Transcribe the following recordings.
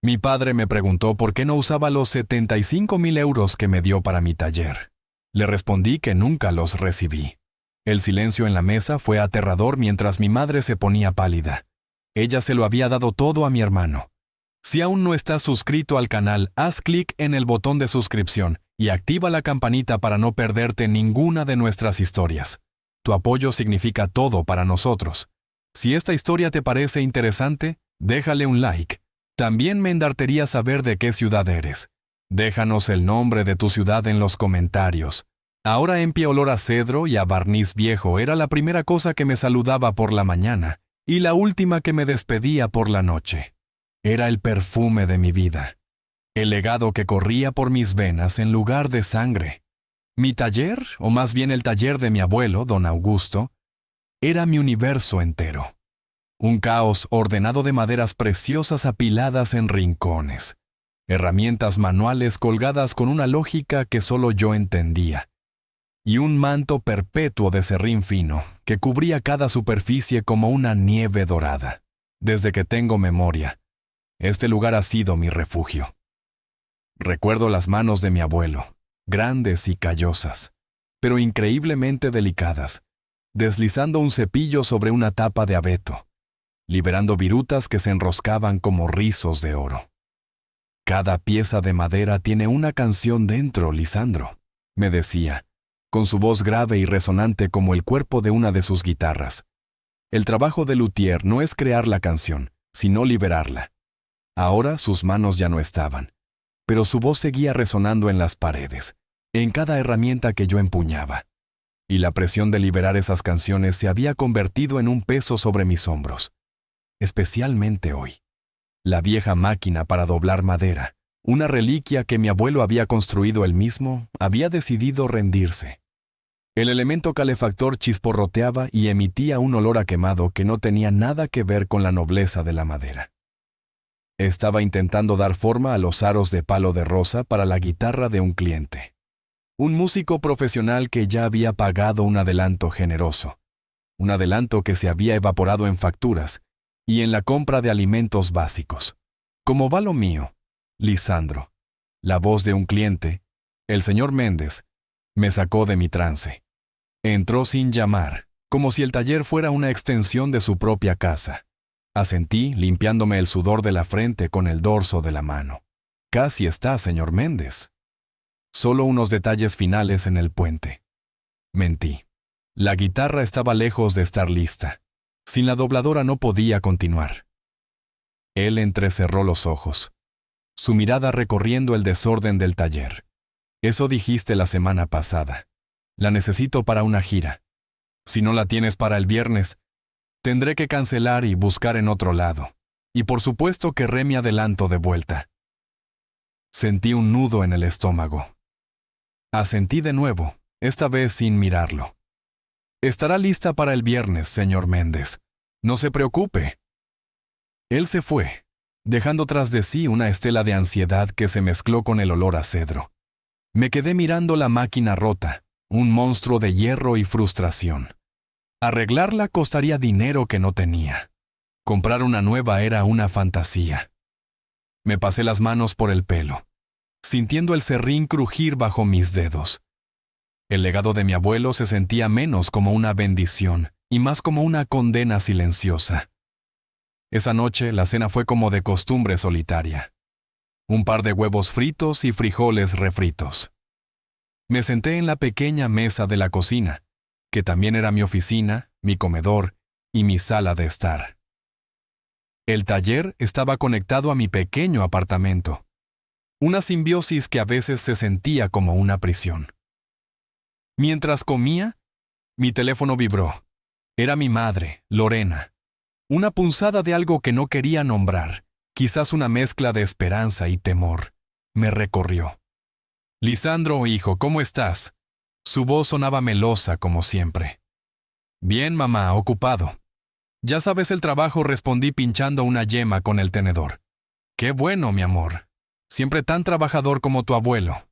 Mi padre me preguntó por qué no usaba los 75.000 euros que me dio para mi taller. Le respondí que nunca los recibí. El silencio en la mesa fue aterrador mientras mi madre se ponía pálida. Ella se lo había dado todo a mi hermano. Si aún no estás suscrito al canal, haz clic en el botón de suscripción y activa la campanita para no perderte ninguna de nuestras historias. Tu apoyo significa todo para nosotros. Si esta historia te parece interesante, déjale un like. También me encantaría saber de qué ciudad eres. Déjanos el nombre de tu ciudad en los comentarios. Ahora empie olor a cedro y a barniz viejo era la primera cosa que me saludaba por la mañana y la última que me despedía por la noche. Era el perfume de mi vida. El legado que corría por mis venas en lugar de sangre. Mi taller, o más bien el taller de mi abuelo, don Augusto, era mi universo entero. Un caos ordenado de maderas preciosas apiladas en rincones. Herramientas manuales colgadas con una lógica que solo yo entendía. Y un manto perpetuo de serrín fino que cubría cada superficie como una nieve dorada. Desde que tengo memoria, este lugar ha sido mi refugio. Recuerdo las manos de mi abuelo, grandes y callosas, pero increíblemente delicadas, deslizando un cepillo sobre una tapa de abeto, liberando virutas que se enroscaban como rizos de oro. Cada pieza de madera tiene una canción dentro, Lisandro, me decía, con su voz grave y resonante como el cuerpo de una de sus guitarras. El trabajo de luthier no es crear la canción, sino liberarla. Ahora sus manos ya no estaban, pero su voz seguía resonando en las paredes, en cada herramienta que yo empuñaba. Y la presión de liberar esas canciones se había convertido en un peso sobre mis hombros. Especialmente hoy. La vieja máquina para doblar madera, una reliquia que mi abuelo había construido él mismo, había decidido rendirse. El elemento calefactor chisporroteaba y emitía un olor a quemado que no tenía nada que ver con la nobleza de la madera. Estaba intentando dar forma a los aros de palo de rosa para la guitarra de un cliente. Un músico profesional que ya había pagado un adelanto generoso. Un adelanto que se había evaporado en facturas y en la compra de alimentos básicos. Como va lo mío, Lisandro, la voz de un cliente, el señor Méndez, me sacó de mi trance. Entró sin llamar, como si el taller fuera una extensión de su propia casa. Asentí, limpiándome el sudor de la frente con el dorso de la mano. Casi está, señor Méndez. Solo unos detalles finales en el puente. Mentí. La guitarra estaba lejos de estar lista. Sin la dobladora no podía continuar. Él entrecerró los ojos, su mirada recorriendo el desorden del taller. Eso dijiste la semana pasada. La necesito para una gira. Si no la tienes para el viernes, tendré que cancelar y buscar en otro lado. Y por supuesto querré mi adelanto de vuelta. Sentí un nudo en el estómago. Asentí de nuevo, esta vez sin mirarlo. Estará lista para el viernes, señor Méndez. No se preocupe. Él se fue, dejando tras de sí una estela de ansiedad que se mezcló con el olor a cedro. Me quedé mirando la máquina rota, un monstruo de hierro y frustración. Arreglarla costaría dinero que no tenía. Comprar una nueva era una fantasía. Me pasé las manos por el pelo, sintiendo el serrín crujir bajo mis dedos. El legado de mi abuelo se sentía menos como una bendición y más como una condena silenciosa. Esa noche la cena fue como de costumbre solitaria. Un par de huevos fritos y frijoles refritos. Me senté en la pequeña mesa de la cocina, que también era mi oficina, mi comedor y mi sala de estar. El taller estaba conectado a mi pequeño apartamento, una simbiosis que a veces se sentía como una prisión. Mientras comía, mi teléfono vibró. Era mi madre, Lorena. Una punzada de algo que no quería nombrar, quizás una mezcla de esperanza y temor, me recorrió. Lisandro, hijo, ¿cómo estás? Su voz sonaba melosa como siempre. Bien, mamá, ocupado. Ya sabes el trabajo, respondí pinchando una yema con el tenedor. Qué bueno, mi amor. Siempre tan trabajador como tu abuelo.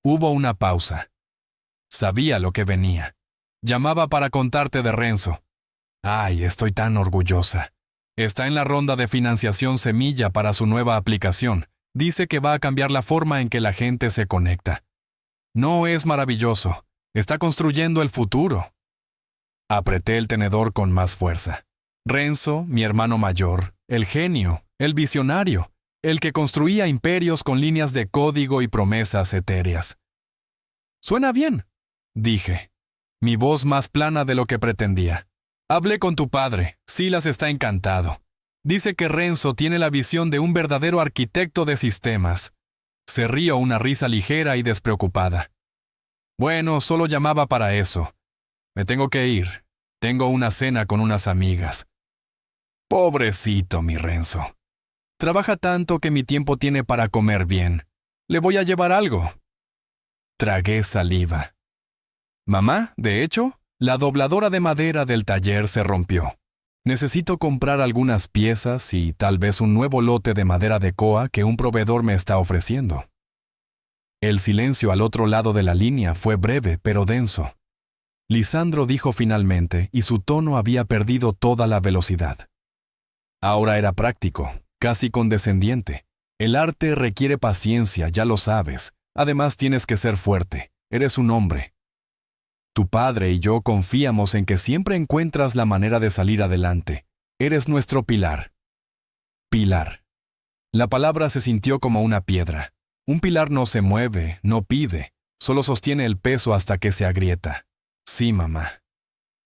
Hubo una pausa. Sabía lo que venía. Llamaba para contarte de Renzo. Ay, estoy tan orgullosa. Está en la ronda de financiación semilla para su nueva aplicación. Dice que va a cambiar la forma en que la gente se conecta. ¿No es maravilloso? Está construyendo el futuro. Apreté el tenedor con más fuerza. Renzo, mi hermano mayor, el genio, el visionario, el que construía imperios con líneas de código y promesas etéreas. Suena bien, dije, mi voz más plana de lo que pretendía. Hablé con tu padre, Silas está encantado. Dice que Renzo tiene la visión de un verdadero arquitecto de sistemas. Se rió una risa ligera y despreocupada. Bueno, solo llamaba para eso. Me tengo que ir. Tengo una cena con unas amigas. Pobrecito, mi Renzo. Trabaja tanto que mi tiempo tiene para comer bien. Le voy a llevar algo. Tragué saliva. Mamá, de hecho, la dobladora de madera del taller se rompió. Necesito comprar algunas piezas y tal vez un nuevo lote de madera de coa que un proveedor me está ofreciendo. El silencio al otro lado de la línea fue breve pero denso. Lisandro dijo finalmente y su tono había perdido toda la velocidad. Ahora era práctico, casi condescendiente. El arte requiere paciencia, ya lo sabes. Además tienes que ser fuerte. Eres un hombre. Tu padre y yo confiamos en que siempre encuentras la manera de salir adelante. Eres nuestro pilar. Pilar. La palabra se sintió como una piedra. Un pilar no se mueve, no pide, solo sostiene el peso hasta que se agrieta. Sí, mamá.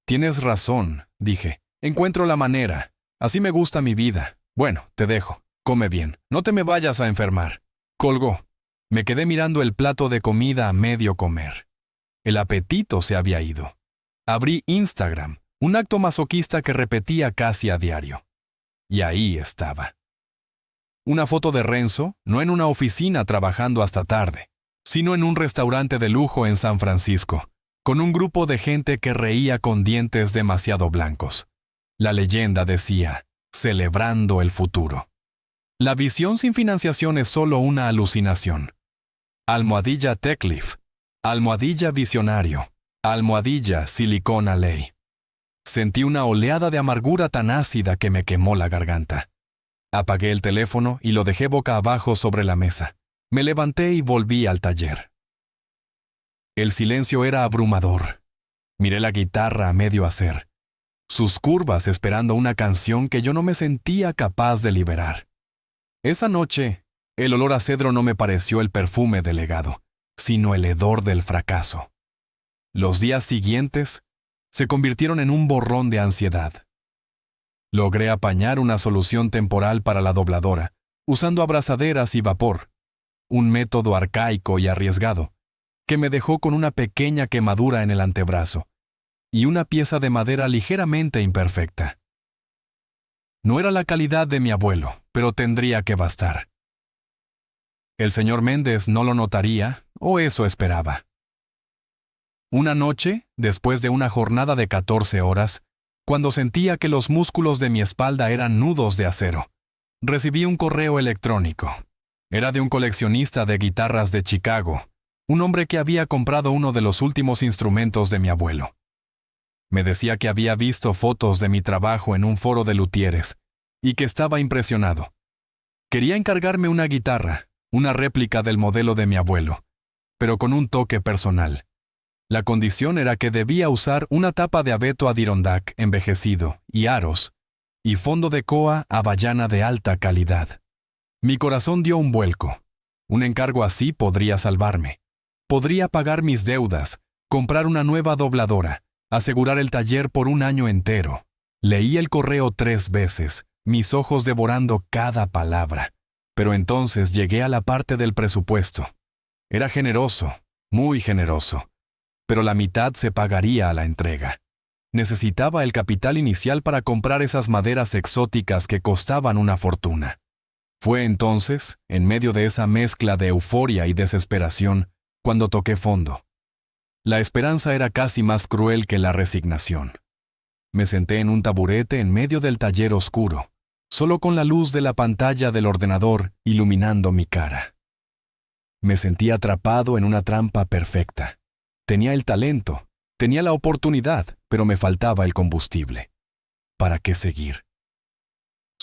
Tienes razón, dije. Encuentro la manera. Así me gusta mi vida. Bueno, te dejo. Come bien. No te me vayas a enfermar. Colgó. Me quedé mirando el plato de comida a medio comer. El apetito se había ido. Abrí Instagram, un acto masoquista que repetía casi a diario. Y ahí estaba. Una foto de Renzo, no en una oficina trabajando hasta tarde, sino en un restaurante de lujo en San Francisco, con un grupo de gente que reía con dientes demasiado blancos. La leyenda decía, celebrando el futuro. La visión sin financiación es solo una alucinación. Almohadilla Techleaf, almohadilla visionario, almohadilla Silicon Alley. Sentí una oleada de amargura tan ácida que me quemó la garganta. Apagué el teléfono y lo dejé boca abajo sobre la mesa. Me levanté y volví al taller. El silencio era abrumador. Miré la guitarra a medio hacer. Sus curvas esperando una canción que yo no me sentía capaz de liberar. Esa noche, el olor a cedro no me pareció el perfume del legado, sino el hedor del fracaso. Los días siguientes se convirtieron en un borrón de ansiedad. Logré apañar una solución temporal para la dobladora, usando abrazaderas y vapor, un método arcaico y arriesgado, que me dejó con una pequeña quemadura en el antebrazo y una pieza de madera ligeramente imperfecta. No era la calidad de mi abuelo, pero tendría que bastar. El señor Méndez no lo notaría, o eso esperaba. Una noche, después de una jornada de 14 horas, cuando sentía que los músculos de mi espalda eran nudos de acero, recibí un correo electrónico. Era de un coleccionista de guitarras de Chicago, un hombre que había comprado uno de los últimos instrumentos de mi abuelo. Me decía que había visto fotos de mi trabajo en un foro de luthieres y que estaba impresionado. Quería encargarme una guitarra, una réplica del modelo de mi abuelo, pero con un toque personal. La condición era que debía usar una tapa de abeto Adirondack envejecido y aros, y fondo de coa havaiana de alta calidad. Mi corazón dio un vuelco. Un encargo así podría salvarme. Podría pagar mis deudas, comprar una nueva dobladora, asegurar el taller por un año entero. Leí el correo 3 veces, mis ojos devorando cada palabra. Pero entonces llegué a la parte del presupuesto. Era generoso, muy generoso. Pero la mitad se pagaría a la entrega. Necesitaba el capital inicial para comprar esas maderas exóticas que costaban una fortuna. Fue entonces, en medio de esa mezcla de euforia y desesperación, cuando toqué fondo. La esperanza era casi más cruel que la resignación. Me senté en un taburete en medio del taller oscuro, solo con la luz de la pantalla del ordenador iluminando mi cara. Me sentí atrapado en una trampa perfecta. Tenía el talento, tenía la oportunidad, pero me faltaba el combustible. ¿Para qué seguir?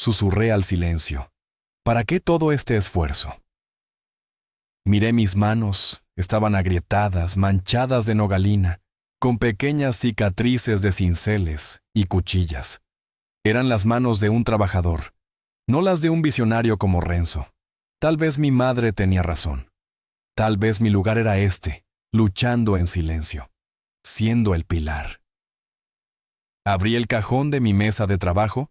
Susurré al silencio. ¿Para qué todo este esfuerzo? Miré mis manos, estaban agrietadas, manchadas de nogalina, con pequeñas cicatrices de cinceles y cuchillas. Eran las manos de un trabajador, no las de un visionario como Renzo. Tal vez mi madre tenía razón. Tal vez mi lugar era este, luchando en silencio, siendo el pilar. Abrí el cajón de mi mesa de trabajo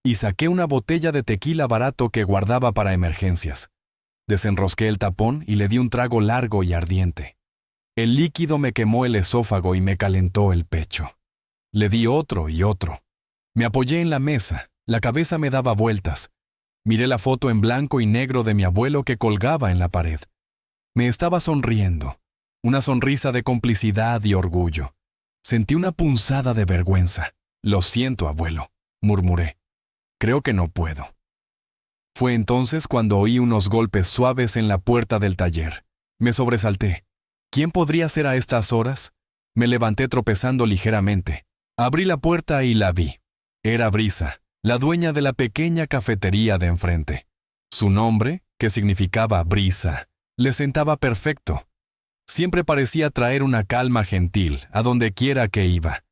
y saqué una botella de tequila barato que guardaba para emergencias. Desenrosqué el tapón y le di un trago largo y ardiente. El líquido me quemó el esófago y me calentó el pecho. Le di otro y otro. Me apoyé en la mesa, la cabeza me daba vueltas. Miré la foto en blanco y negro de mi abuelo que colgaba en la pared. Me estaba sonriendo, una sonrisa de complicidad y orgullo. Sentí una punzada de vergüenza. Lo siento, abuelo, murmuré. Creo que no puedo. Fue entonces cuando oí unos golpes suaves en la puerta del taller. Me sobresalté. ¿Quién podría ser a estas horas? Me levanté tropezando ligeramente. Abrí la puerta y la vi. Era Brisa, la dueña de la pequeña cafetería de enfrente. Su nombre, que significaba brisa, le sentaba perfecto. Siempre parecía traer una calma gentil a donde quiera que iba.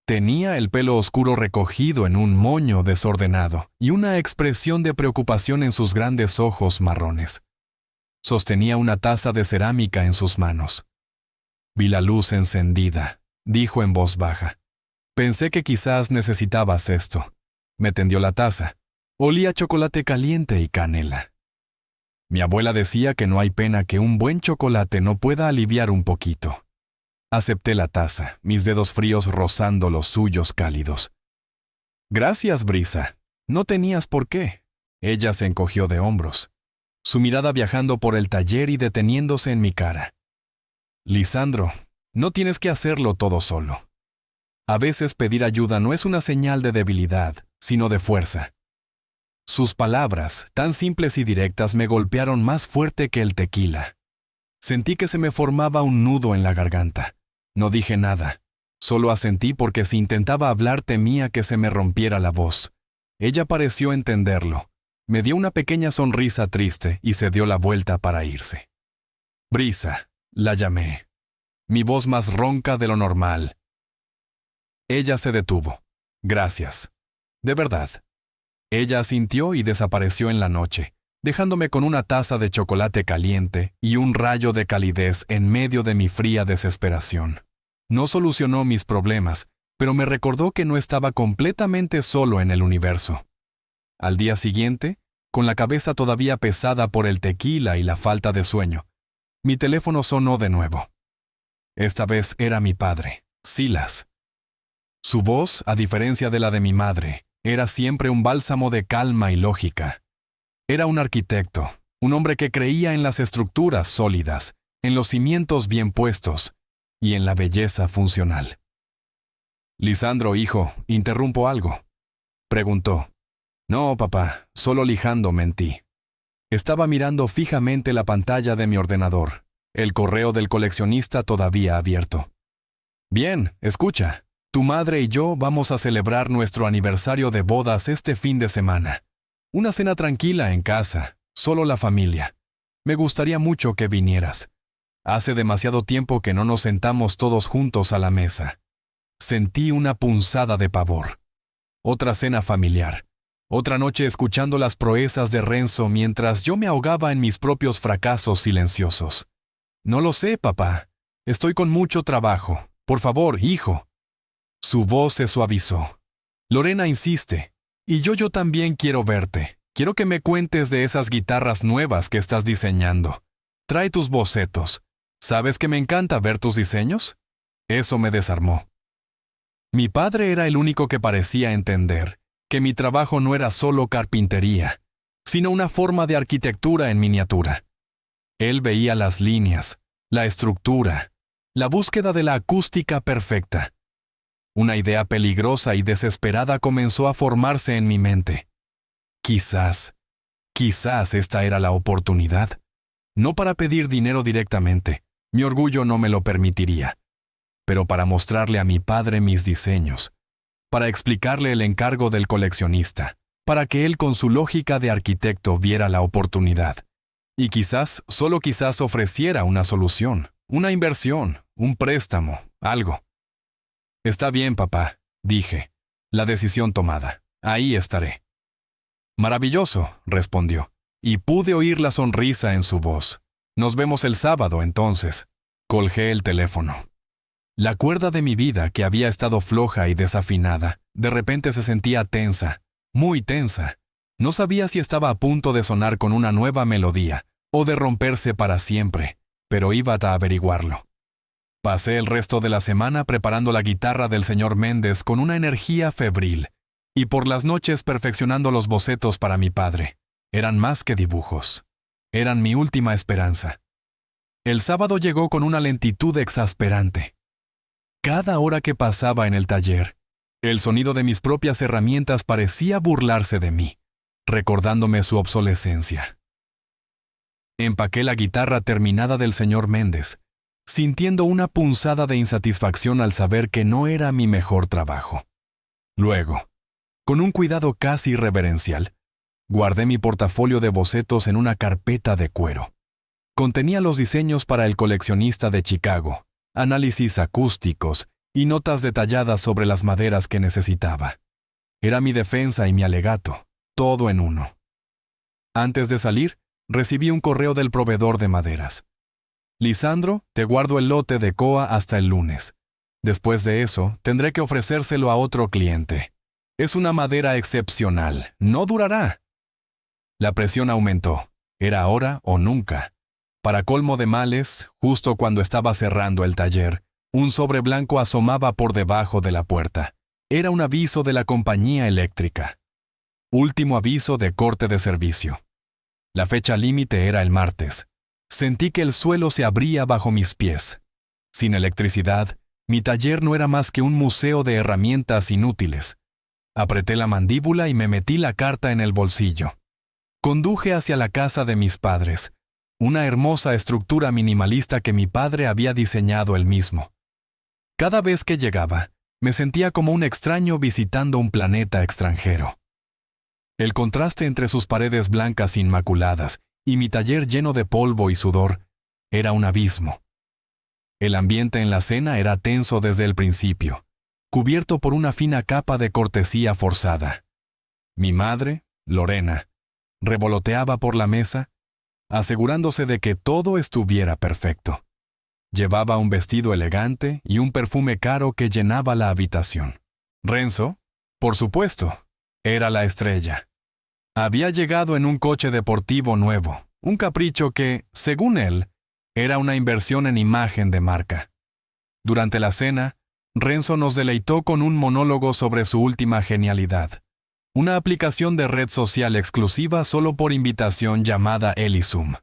Tenía el pelo oscuro recogido en un moño desordenado y una expresión de preocupación en sus grandes ojos marrones. Sostenía una taza de cerámica en sus manos. Vi la luz encendida, dijo en voz baja. Pensé que quizás necesitabas esto. Me tendió la taza. Olía a chocolate caliente y canela. Mi abuela decía que no hay pena que un buen chocolate no pueda aliviar un poquito. Acepté la taza, mis dedos fríos rozando los suyos cálidos. Gracias, Brisa. No tenías por qué. Ella se encogió de hombros, su mirada viajando por el taller y deteniéndose en mi cara. Lisandro, no tienes que hacerlo todo solo. A veces pedir ayuda no es una señal de debilidad, sino de fuerza. Sus palabras, tan simples y directas, me golpearon más fuerte que el tequila. Sentí que se me formaba un nudo en la garganta. No dije nada, solo asentí porque si intentaba hablar temía que se me rompiera la voz. Ella pareció entenderlo. Me dio una pequeña sonrisa triste y se dio la vuelta para irse. Brisa, la llamé. Mi voz más ronca de lo normal. Ella se detuvo. Gracias. De verdad. Ella asintió y desapareció en la noche, dejándome con una taza de chocolate caliente y un rayo de calidez en medio de mi fría desesperación. No solucionó mis problemas, pero me recordó que no estaba completamente solo en el universo. Al día siguiente, con la cabeza todavía pesada por el tequila y la falta de sueño, mi teléfono sonó de nuevo. Esta vez era mi padre, Silas. Su voz, a diferencia de la de mi madre, era siempre un bálsamo de calma y lógica. Era un arquitecto, un hombre que creía en las estructuras sólidas, en los cimientos bien puestos y en la belleza funcional. Lisandro, hijo, ¿interrumpo algo?, preguntó. No, papá, solo lijando, mentí. Estaba mirando fijamente la pantalla de mi ordenador, el correo del coleccionista todavía abierto. Bien, escucha. Tu madre y yo vamos a celebrar nuestro aniversario de bodas este fin de semana. Una cena tranquila en casa, solo la familia. Me gustaría mucho que vinieras. Hace demasiado tiempo que no nos sentamos todos juntos a la mesa. Sentí una punzada de pavor. Otra cena familiar. Otra noche escuchando las proezas de Renzo mientras yo me ahogaba en mis propios fracasos silenciosos. No lo sé, papá. Estoy con mucho trabajo. Por favor, hijo. Su voz se suavizó. Lorena insiste. Y yo también quiero verte. Quiero que me cuentes de esas guitarras nuevas que estás diseñando. Trae tus bocetos. ¿Sabes que me encanta ver tus diseños? Eso me desarmó. Mi padre era el único que parecía entender que mi trabajo no era solo carpintería, sino una forma de arquitectura en miniatura. Él veía las líneas, la estructura, la búsqueda de la acústica perfecta. Una idea peligrosa y desesperada comenzó a formarse en mi mente. Quizás esta era la oportunidad. No para pedir dinero directamente, mi orgullo no me lo permitiría, pero para mostrarle a mi padre mis diseños, para explicarle el encargo del coleccionista, para que él con su lógica de arquitecto viera la oportunidad. Y quizás, solo quizás ofreciera una solución, una inversión, un préstamo, algo. Está bien, papá, dije. La decisión tomada. Ahí estaré. Maravilloso, respondió, y pude oír la sonrisa en su voz. Nos vemos el sábado, entonces. Colgué el teléfono. La cuerda de mi vida, que había estado floja y desafinada, de repente se sentía tensa, muy tensa. No sabía si estaba a punto de sonar con una nueva melodía o de romperse para siempre, pero iba a averiguarlo. Pasé el resto de la semana preparando la guitarra del señor Méndez con una energía febril, y por las noches perfeccionando los bocetos para mi padre. Eran más que dibujos. Eran mi última esperanza. El sábado llegó con una lentitud exasperante. Cada hora que pasaba en el taller, el sonido de mis propias herramientas parecía burlarse de mí, recordándome su obsolescencia. Empaqué la guitarra terminada del señor Méndez, sintiendo una punzada de insatisfacción al saber que no era mi mejor trabajo. Luego, con un cuidado casi reverencial, guardé mi portafolio de bocetos en una carpeta de cuero. Contenía los diseños para el coleccionista de Chicago, análisis acústicos y notas detalladas sobre las maderas que necesitaba. Era mi defensa y mi alegato, todo en uno. Antes de salir, recibí un correo del proveedor de maderas. Lisandro, te guardo el lote de Coa hasta el lunes. Después de eso, tendré que ofrecérselo a otro cliente. Es una madera excepcional, no durará. La presión aumentó. Era ahora o nunca. Para colmo de males, justo cuando estaba cerrando el taller, un sobre blanco asomaba por debajo de la puerta. Era un aviso de la compañía eléctrica. Último aviso de corte de servicio. La fecha límite era el martes. Sentí que el suelo se abría bajo mis pies. Sin electricidad, mi taller no era más que un museo de herramientas inútiles. Apreté la mandíbula y me metí la carta en el bolsillo. Conduje hacia la casa de mis padres, una hermosa estructura minimalista que mi padre había diseñado él mismo. Cada vez que llegaba, me sentía como un extraño visitando un planeta extranjero. El contraste entre sus paredes blancas inmaculadas y mi taller lleno de polvo y sudor era un abismo. El ambiente en la cena era tenso desde el principio, cubierto por una fina capa de cortesía forzada. Mi madre, Lorena, revoloteaba por la mesa, asegurándose de que todo estuviera perfecto. Llevaba un vestido elegante y un perfume caro que llenaba la habitación. Renzo, por supuesto, era la estrella. Había llegado en un coche deportivo nuevo, un capricho que, según él, era una inversión en imagen de marca. Durante la cena, Renzo nos deleitó con un monólogo sobre su última genialidad, una aplicación de red social exclusiva solo por invitación llamada Elisum.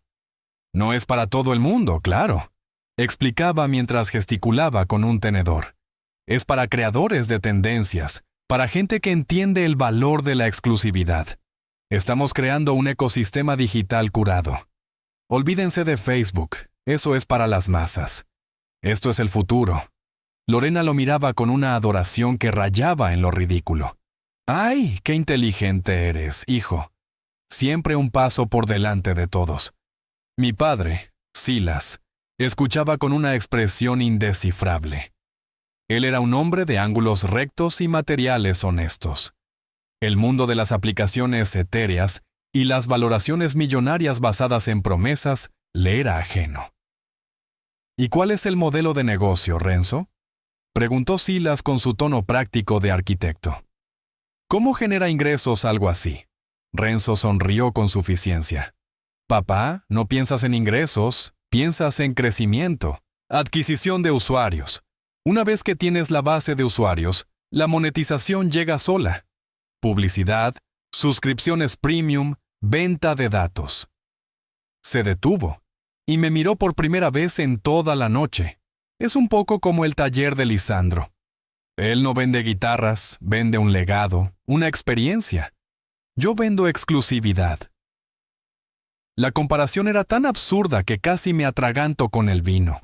No es para todo el mundo, claro, explicaba mientras gesticulaba con un tenedor. Es para creadores de tendencias, para gente que entiende el valor de la exclusividad. Estamos creando un ecosistema digital curado. Olvídense de Facebook, eso es para las masas. Esto es el futuro. Lorena lo miraba con una adoración que rayaba en lo ridículo. ¡Ay, qué inteligente eres, hijo! Siempre un paso por delante de todos. Mi padre, Silas, escuchaba con una expresión indescifrable. Él era un hombre de ángulos rectos y materiales honestos. El mundo de las aplicaciones etéreas y las valoraciones millonarias basadas en promesas le era ajeno. ¿Y cuál es el modelo de negocio, Renzo?, preguntó Silas con su tono práctico de arquitecto. ¿Cómo genera ingresos algo así? Renzo sonrió con suficiencia. Papá, no piensas en ingresos, piensas en crecimiento, adquisición de usuarios. Una vez que tienes la base de usuarios, la monetización llega sola. Publicidad, suscripciones premium, venta de datos. Se detuvo y me miró por primera vez en toda la noche. Es un poco como el taller de Lisandro. Él no vende guitarras, vende un legado, una experiencia. Yo vendo exclusividad. La comparación era tan absurda que casi me atraganto con el vino.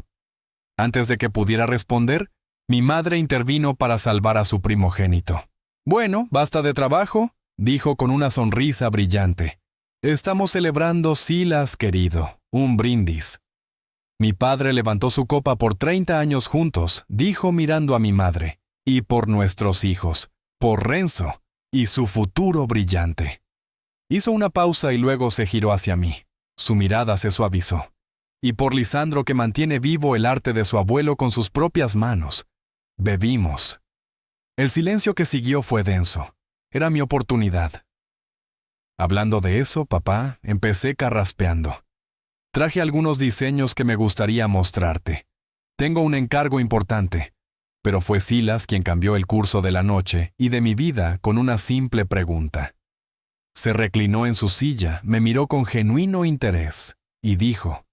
Antes de que pudiera responder, mi madre intervino para salvar a su primogénito. Bueno, basta de trabajo, dijo con una sonrisa brillante. Estamos celebrando, Silas, querido, un brindis. Mi padre levantó su copa por 30 años juntos, dijo mirando a mi madre, y por nuestros hijos, por Renzo, y su futuro brillante. Hizo una pausa y luego se giró hacia mí. Su mirada se suavizó. Y por Lisandro, que mantiene vivo el arte de su abuelo con sus propias manos. Bebimos. El silencio que siguió fue denso. Era mi oportunidad. Hablando de eso, papá, empecé carraspeando. Traje algunos diseños que me gustaría mostrarte. Tengo un encargo importante, pero fue Silas quien cambió el curso de la noche y de mi vida con una simple pregunta. Se reclinó en su silla, me miró con genuino interés y dijo: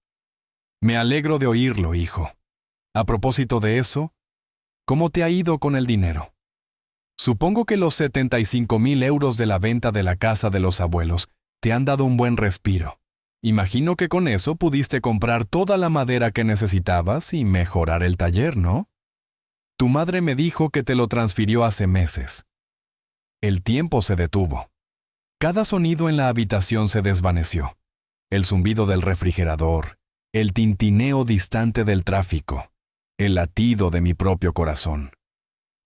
«Me alegro de oírlo, hijo. A propósito de eso, ¿cómo te ha ido con el dinero? Supongo que los 75,000 euros de la venta de la casa de los abuelos te han dado un buen respiro. Imagino que con eso pudiste comprar toda la madera que necesitabas y mejorar el taller, ¿no? Tu madre me dijo que te lo transfirió hace meses». El tiempo se detuvo. Cada sonido en la habitación se desvaneció. El zumbido del refrigerador, el tintineo distante del tráfico, el latido de mi propio corazón.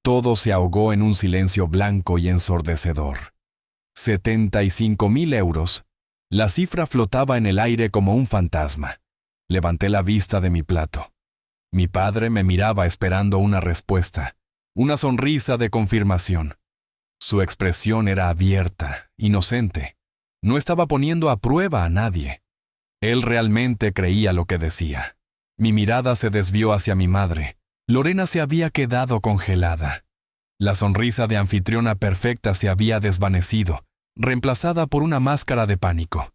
Todo se ahogó en un silencio blanco y ensordecedor. 75,000 euros. La cifra flotaba en el aire como un fantasma. Levanté la vista de mi plato. Mi padre me miraba esperando una respuesta, una sonrisa de confirmación. Su expresión era abierta, inocente. No estaba poniendo a prueba a nadie. Él realmente creía lo que decía. Mi mirada se desvió hacia mi madre. Lorena se había quedado congelada. La sonrisa de anfitriona perfecta se había desvanecido, reemplazada por una máscara de pánico.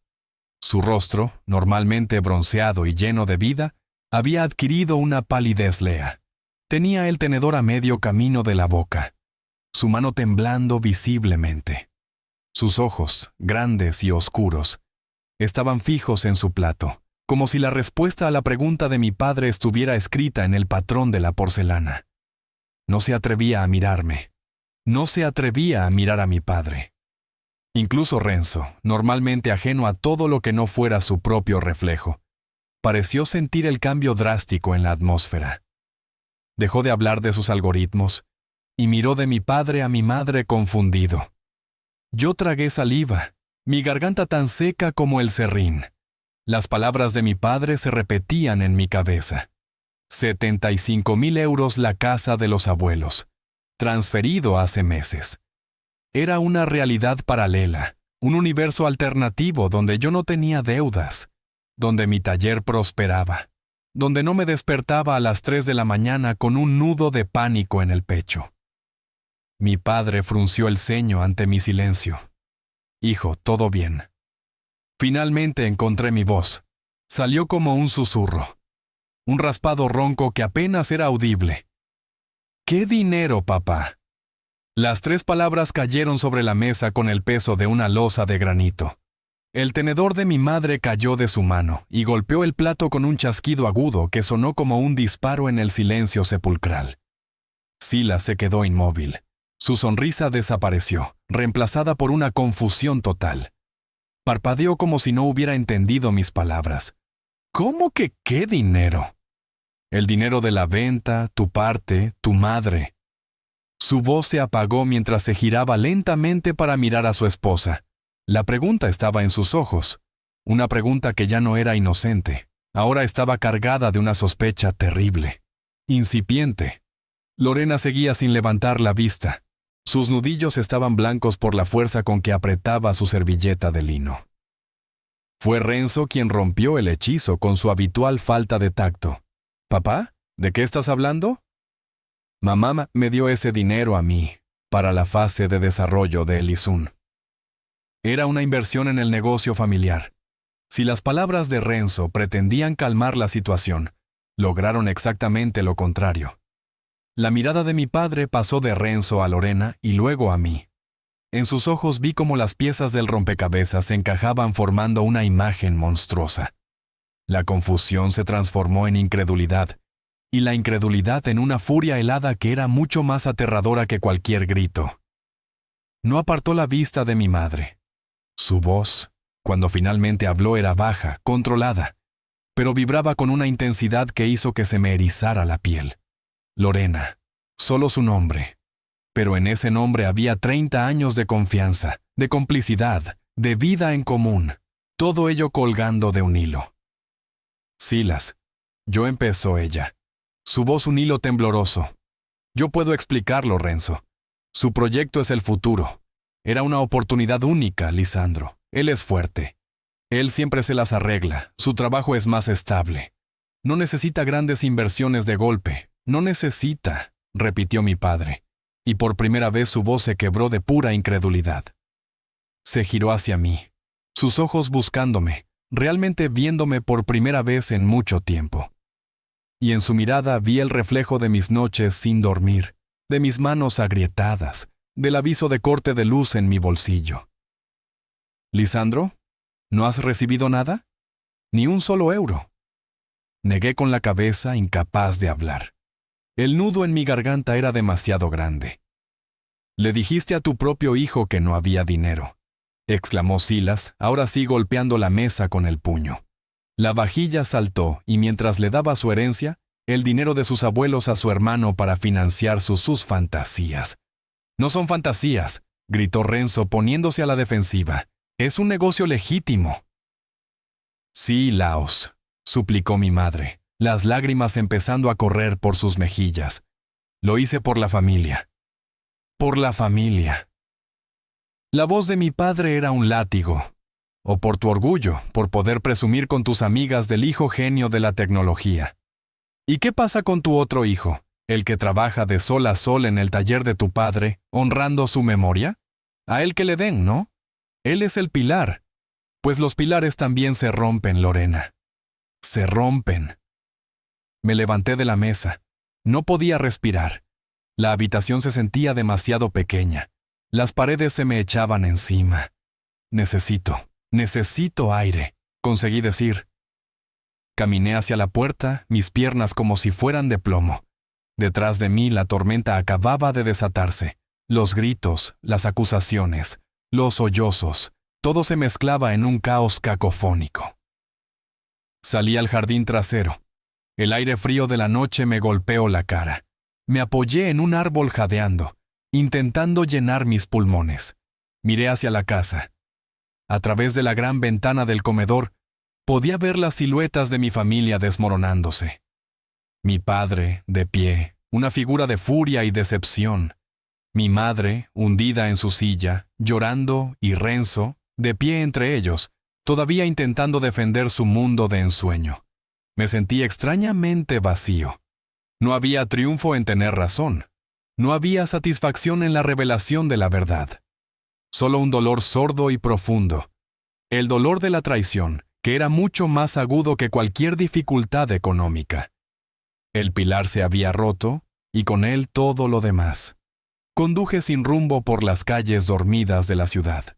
Su rostro, normalmente bronceado y lleno de vida, había adquirido una palidez lea. Tenía el tenedor a medio camino de la boca, su mano temblando visiblemente. Sus ojos, grandes y oscuros, estaban fijos en su plato, como si la respuesta a la pregunta de mi padre estuviera escrita en el patrón de la porcelana. No se atrevía a mirarme. No se atrevía a mirar a mi padre. Incluso Renzo, normalmente ajeno a todo lo que no fuera su propio reflejo, pareció sentir el cambio drástico en la atmósfera. Dejó de hablar de sus algoritmos y miró de mi padre a mi madre confundido. Yo tragué saliva, mi garganta tan seca como el serrín. Las palabras de mi padre se repetían en mi cabeza. 75,000 euros la casa de los abuelos, transferido hace meses. Era una realidad paralela, un universo alternativo donde yo no tenía deudas, donde mi taller prosperaba, donde no me despertaba a las 3 de la mañana con un nudo de pánico en el pecho. Mi padre frunció el ceño ante mi silencio. «Hijo, todo bien». Finalmente encontré mi voz. Salió como un susurro. Un raspado ronco que apenas era audible. «¿Qué dinero, papá?». Las 3 palabras cayeron sobre la mesa con el peso de una losa de granito. El tenedor de mi madre cayó de su mano y golpeó el plato con un chasquido agudo que sonó como un disparo en el silencio sepulcral. Silas se quedó inmóvil. Su sonrisa desapareció, reemplazada por una confusión total. Parpadeó como si no hubiera entendido mis palabras. «¿Cómo que qué dinero?». «El dinero de la venta, tu parte, tu madre». Su voz se apagó mientras se giraba lentamente para mirar a su esposa. La pregunta estaba en sus ojos. Una pregunta que ya no era inocente. Ahora estaba cargada de una sospecha terrible. Incipiente. Lorena seguía sin levantar la vista. Sus nudillos estaban blancos por la fuerza con que apretaba su servilleta de lino. Fue Renzo quien rompió el hechizo con su habitual falta de tacto. «¿Papá? ¿De qué estás hablando?». «Mamá me dio ese dinero a mí, para la fase de desarrollo de Elizún. Era una inversión en el negocio familiar». Si las palabras de Renzo pretendían calmar la situación, lograron exactamente lo contrario. La mirada de mi padre pasó de Renzo a Lorena y luego a mí. En sus ojos vi cómo las piezas del rompecabezas se encajaban formando una imagen monstruosa. La confusión se transformó en incredulidad, y la incredulidad en una furia helada que era mucho más aterradora que cualquier grito. No apartó la vista de mi madre. Su voz, cuando finalmente habló, era baja, controlada, pero vibraba con una intensidad que hizo que se me erizara la piel. Lorena, solo su nombre. Pero en ese nombre había 30 años de confianza, de complicidad, de vida en común, todo ello colgando de un hilo. Silas, yo, empezó ella. Su voz un hilo tembloroso. Yo puedo explicarlo, Renzo. Su proyecto es el futuro. Era una oportunidad única, Lisandro. Él es fuerte. Él siempre se las arregla. Su trabajo es más estable. No necesita grandes inversiones de golpe. No necesita, repitió mi padre, y por primera vez su voz se quebró de pura incredulidad. Se giró hacia mí, sus ojos buscándome, realmente viéndome por primera vez en mucho tiempo. Y en su mirada vi el reflejo de mis noches sin dormir, de mis manos agrietadas, del aviso de corte de luz en mi bolsillo. «Lisandro, ¿no has recibido nada? Ni un solo euro». Negué con la cabeza, incapaz de hablar. El nudo en mi garganta era demasiado grande. «Le dijiste a tu propio hijo que no había dinero», exclamó Silas, ahora sí golpeando la mesa con el puño. La vajilla saltó y mientras le daba su herencia, el dinero de sus abuelos a su hermano para financiar sus fantasías. «No son fantasías», gritó Renzo poniéndose a la defensiva. «Es un negocio legítimo». «Sí, Laos», suplicó mi madre, las lágrimas empezando a correr por sus mejillas. «Lo hice por la familia». «Por la familia». La voz de mi padre era un látigo. «O por tu orgullo, por poder presumir con tus amigas del hijo genio de la tecnología». «¿Y qué pasa con tu otro hijo, el que trabaja de sol a sol en el taller de tu padre, honrando su memoria? A él que le den, ¿no? Él es el pilar». «Pues los pilares también se rompen, Lorena. Se rompen». Me levanté de la mesa. No podía respirar. La habitación se sentía demasiado pequeña. Las paredes se me echaban encima. Necesito aire», conseguí decir. Caminé hacia la puerta, mis piernas como si fueran de plomo. Detrás de mí la tormenta acababa de desatarse. Los gritos, las acusaciones, los sollozos, todo se mezclaba en un caos cacofónico. Salí al jardín trasero. El aire frío de la noche me golpeó la cara. Me apoyé en un árbol jadeando, intentando llenar mis pulmones. Miré hacia la casa. A través de la gran ventana del comedor, podía ver las siluetas de mi familia desmoronándose. Mi padre, de pie, una figura de furia y decepción. Mi madre, hundida en su silla, llorando, y Renzo, de pie entre ellos, todavía intentando defender su mundo de ensueño. Me sentí extrañamente vacío. No había triunfo en tener razón. No había satisfacción en la revelación de la verdad. Solo un dolor sordo y profundo. El dolor de la traición, que era mucho más agudo que cualquier dificultad económica. El pilar se había roto, y con él todo lo demás. Conduje sin rumbo por las calles dormidas de la ciudad.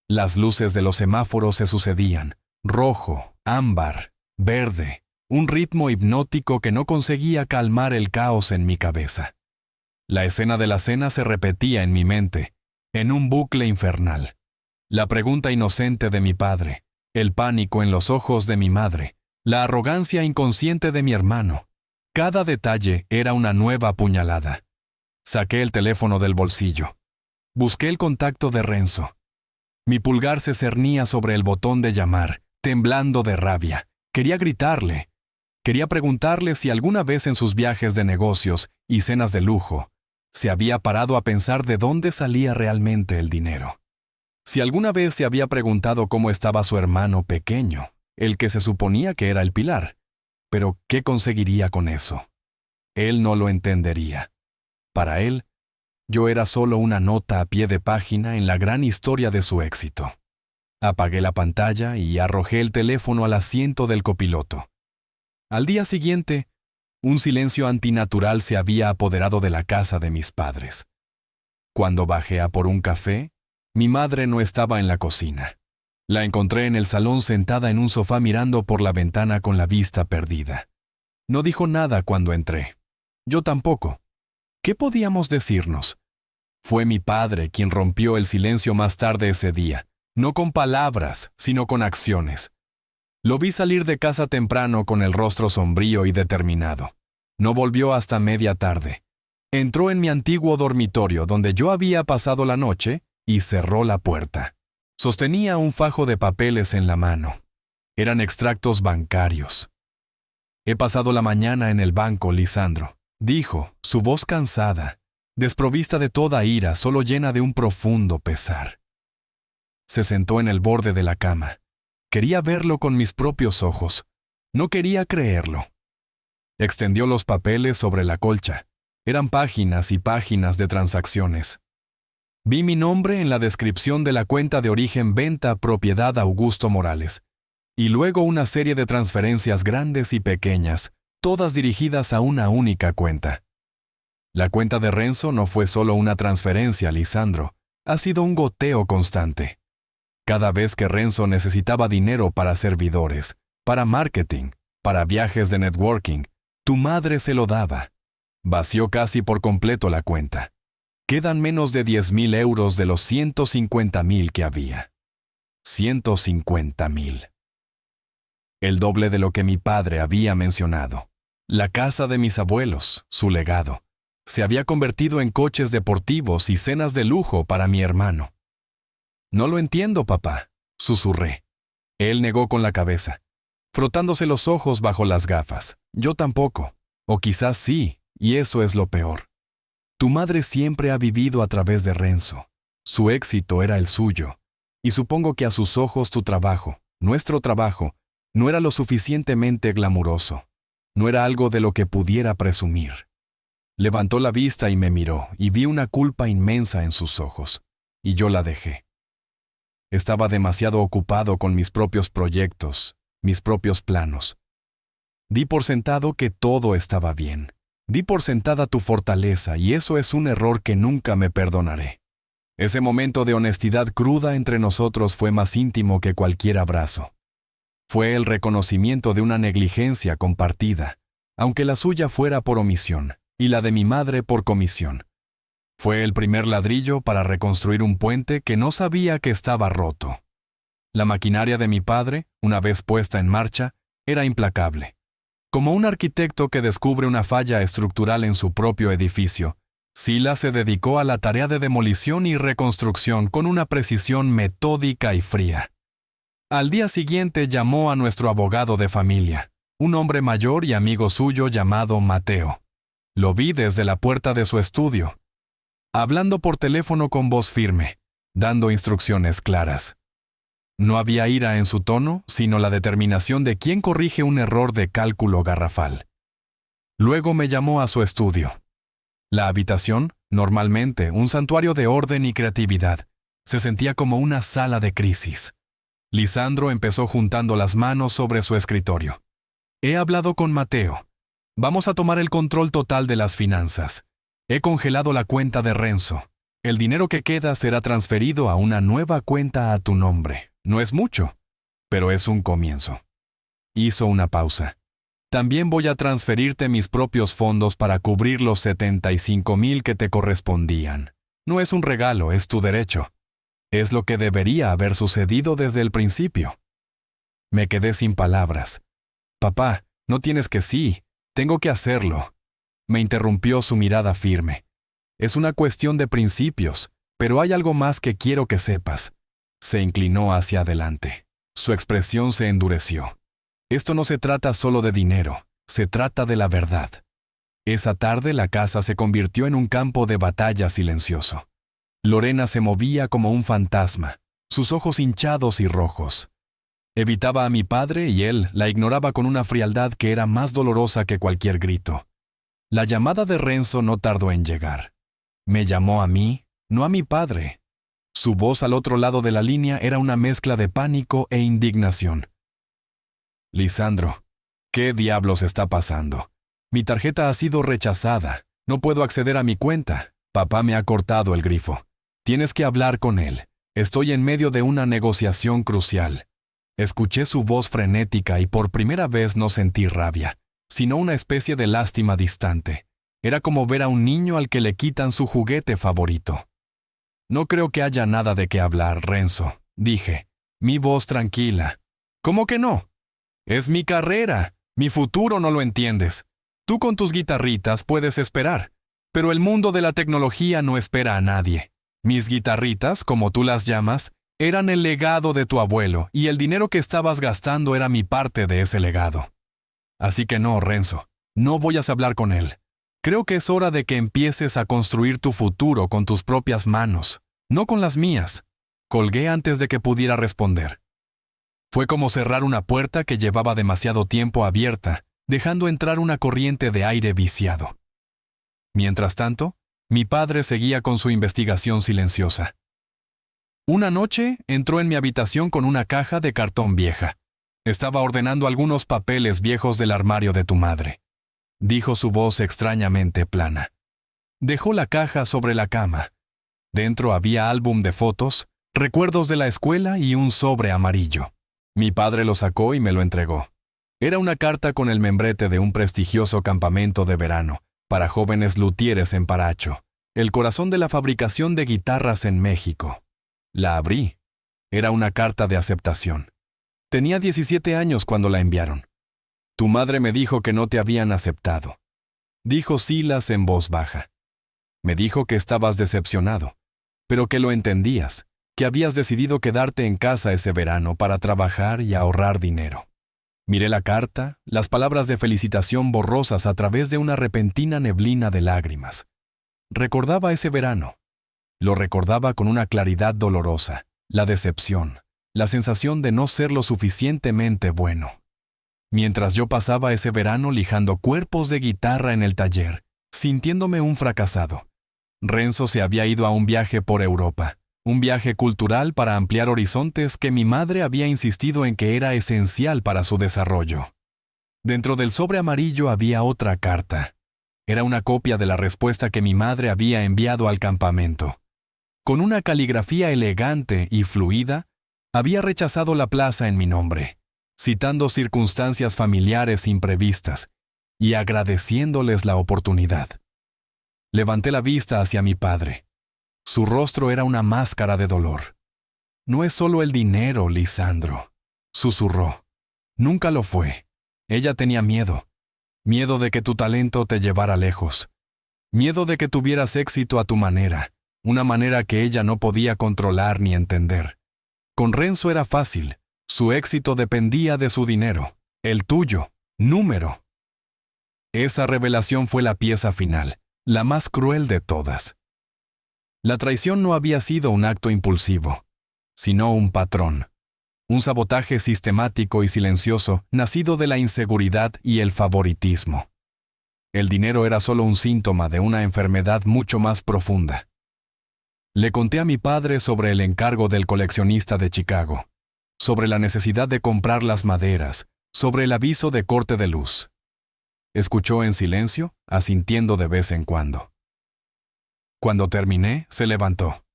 Las luces de los semáforos se sucedían, rojo, ámbar, verde, un ritmo hipnótico que no conseguía calmar el caos en mi cabeza. La escena de la cena se repetía en mi mente, en un bucle infernal. La pregunta inocente de mi padre, el pánico en los ojos de mi madre, la arrogancia inconsciente de mi hermano. Cada detalle era una nueva puñalada. Saqué el teléfono del bolsillo. Busqué el contacto de Renzo. Mi pulgar se cernía sobre el botón de llamar, temblando de rabia. Quería gritarle. Quería preguntarle si alguna vez en sus viajes de negocios y cenas de lujo, se había parado a pensar de dónde salía realmente el dinero. Si alguna vez se había preguntado cómo estaba su hermano pequeño, el que se suponía que era el pilar. Pero ¿qué conseguiría con eso? Él no lo entendería. Para él, yo era solo una nota a pie de página en la gran historia de su éxito. Apagué la pantalla y arrojé el teléfono al asiento del copiloto. Al día siguiente, un silencio antinatural se había apoderado de la casa de mis padres. Cuando bajé a por un café, mi madre no estaba en la cocina. La encontré en el salón sentada en un sofá mirando por la ventana con la vista perdida. No dijo nada cuando entré. Yo tampoco. ¿Qué podíamos decirnos? Fue mi padre quien rompió el silencio más tarde ese día, no con palabras, sino con acciones. Lo vi salir de casa temprano con el rostro sombrío y determinado. No volvió hasta media tarde. Entró en mi antiguo dormitorio donde yo había pasado la noche y cerró la puerta. Sostenía un fajo de papeles en la mano. Eran extractos bancarios. «He pasado la mañana en el banco, Lisandro», dijo, su voz cansada, desprovista de toda ira, solo llena de un profundo pesar. Se sentó en el borde de la cama. Quería verlo con mis propios ojos. No quería creerlo. Extendió los papeles sobre la colcha. Eran páginas y páginas de transacciones. Vi mi nombre en la descripción de la cuenta de origen Venta Propiedad Augusto Morales, y luego una serie de transferencias grandes y pequeñas, todas dirigidas a una única cuenta. La cuenta de Renzo no fue solo una transferencia, Lisandro, ha sido un goteo constante. Cada vez que Renzo necesitaba dinero para servidores, para marketing, para viajes de networking, tu madre se lo daba. Vació casi por completo la cuenta. Quedan menos de 10,000 euros de los 150,000 que había. 150,000. El doble de lo que mi padre había mencionado. La casa de mis abuelos, su legado, se había convertido en coches deportivos y cenas de lujo para mi hermano. «No lo entiendo, papá», susurré. Él negó con la cabeza, frotándose los ojos bajo las gafas. «Yo tampoco. O quizás sí, y eso es lo peor. Tu madre siempre ha vivido a través de Renzo. Su éxito era el suyo, y supongo que a sus ojos tu trabajo, nuestro trabajo, no era lo suficientemente glamuroso. No era algo de lo que pudiera presumir». Levantó la vista y me miró, y vi una culpa inmensa en sus ojos, y yo la dejé. Estaba demasiado ocupado con mis propios proyectos, mis propios planos. Di por sentado que todo estaba bien. Di por sentada tu fortaleza, y eso es un error que nunca me perdonaré. Ese momento de honestidad cruda entre nosotros fue más íntimo que cualquier abrazo. Fue el reconocimiento de una negligencia compartida, aunque la suya fuera por omisión, y la de mi madre por comisión. Fue el primer ladrillo para reconstruir un puente que no sabía que estaba roto. La maquinaria de mi padre, una vez puesta en marcha, era implacable. Como un arquitecto que descubre una falla estructural en su propio edificio, Sila se dedicó a la tarea de demolición y reconstrucción con una precisión metódica y fría. Al día siguiente llamó a nuestro abogado de familia, un hombre mayor y amigo suyo llamado Mateo. Lo vi desde la puerta de su estudio, hablando por teléfono con voz firme, dando instrucciones claras. No había ira en su tono, sino la determinación de quien corrige un error de cálculo garrafal. Luego me llamó a su estudio. La habitación, normalmente un santuario de orden y creatividad, se sentía como una sala de crisis. Lisandro empezó juntando las manos sobre su escritorio. «He hablado con Mateo. Vamos a tomar el control total de las finanzas. He congelado la cuenta de Renzo. El dinero que queda será transferido a una nueva cuenta a tu nombre. No es mucho, pero es un comienzo». Hizo una pausa. «También voy a transferirte mis propios fondos para cubrir los 75,000 que te correspondían. No es un regalo, es tu derecho. Es lo que debería haber sucedido desde el principio». Me quedé sin palabras. «Papá, no tienes que sí, tengo que hacerlo». Me interrumpió su mirada firme. «Es una cuestión de principios, pero hay algo más que quiero que sepas». Se inclinó hacia adelante. Su expresión se endureció. «Esto no se trata solo de dinero, se trata de la verdad». Esa tarde la casa se convirtió en un campo de batalla silencioso. Lorena se movía como un fantasma, sus ojos hinchados y rojos. Evitaba a mi padre y él la ignoraba con una frialdad que era más dolorosa que cualquier grito. La llamada de Renzo no tardó en llegar. Me llamó a mí, no a mi padre. Su voz al otro lado de la línea era una mezcla de pánico e indignación. «Lisandro, ¿qué diablos está pasando? Mi tarjeta ha sido rechazada. No puedo acceder a mi cuenta. Papá me ha cortado el grifo. Tienes que hablar con él. Estoy en medio de una negociación crucial». Escuché su voz frenética y por primera vez no sentí rabia, sino una especie de lástima distante. Era como ver a un niño al que le quitan su juguete favorito. No creo que haya nada de qué hablar, Renzo, dije, mi voz tranquila. ¿Cómo que no? Es mi carrera, mi futuro no lo entiendes. Tú con tus guitarritas puedes esperar, pero el mundo de la tecnología no espera a nadie. Mis guitarritas, como tú las llamas, eran el legado de tu abuelo y el dinero que estabas gastando era mi parte de ese legado. Así que no, Renzo, no voy a hablar con él. Creo que es hora de que empieces a construir tu futuro con tus propias manos, no con las mías. Colgué antes de que pudiera responder. Fue como cerrar una puerta que llevaba demasiado tiempo abierta, dejando entrar una corriente de aire viciado. Mientras tanto, mi padre seguía con su investigación silenciosa. Una noche entró en mi habitación con una caja de cartón vieja. Estaba ordenando algunos papeles viejos del armario de tu madre. Dijo su voz extrañamente plana. Dejó la caja sobre la cama. Dentro había álbum de fotos, recuerdos de la escuela y un sobre amarillo. Mi padre lo sacó y me lo entregó. Era una carta con el membrete de un prestigioso campamento de verano para jóvenes luthieres en Paracho, el corazón de la fabricación de guitarras en México. La abrí. Era una carta de aceptación. Tenía 17 años cuando la enviaron. Tu madre me dijo que no te habían aceptado. Dijo Silas en voz baja. Me dijo que estabas decepcionado, pero que lo entendías, que habías decidido quedarte en casa ese verano para trabajar y ahorrar dinero. Miré la carta, las palabras de felicitación borrosas a través de una repentina neblina de lágrimas. Recordaba ese verano. Lo recordaba con una claridad dolorosa, la decepción, la sensación de no ser lo suficientemente bueno. Mientras yo pasaba ese verano lijando cuerpos de guitarra en el taller, sintiéndome un fracasado, Renzo se había ido a un viaje por Europa, un viaje cultural para ampliar horizontes que mi madre había insistido en que era esencial para su desarrollo. Dentro del sobre amarillo había otra carta. Era una copia de la respuesta que mi madre había enviado al campamento. Con una caligrafía elegante y fluida, había rechazado la plaza en mi nombre, citando circunstancias familiares imprevistas y agradeciéndoles la oportunidad. Levanté la vista hacia mi padre. Su rostro era una máscara de dolor. No es solo el dinero, Lisandro, susurró. Nunca lo fue. Ella tenía miedo. Miedo de que tu talento te llevara lejos. Miedo de que tuvieras éxito a tu manera, una manera que ella no podía controlar ni entender. Con Renzo era fácil. Su éxito dependía de su dinero. El tuyo, número. Esa revelación fue la pieza final, la más cruel de todas. La traición no había sido un acto impulsivo, sino un patrón. Un sabotaje sistemático y silencioso, nacido de la inseguridad y el favoritismo. El dinero era solo un síntoma de una enfermedad mucho más profunda. Le conté a mi padre sobre el encargo del coleccionista de Chicago, sobre la necesidad de comprar las maderas, sobre el aviso de corte de luz. Escuchó en silencio, asintiendo de vez en cuando. Cuando terminé, se levantó.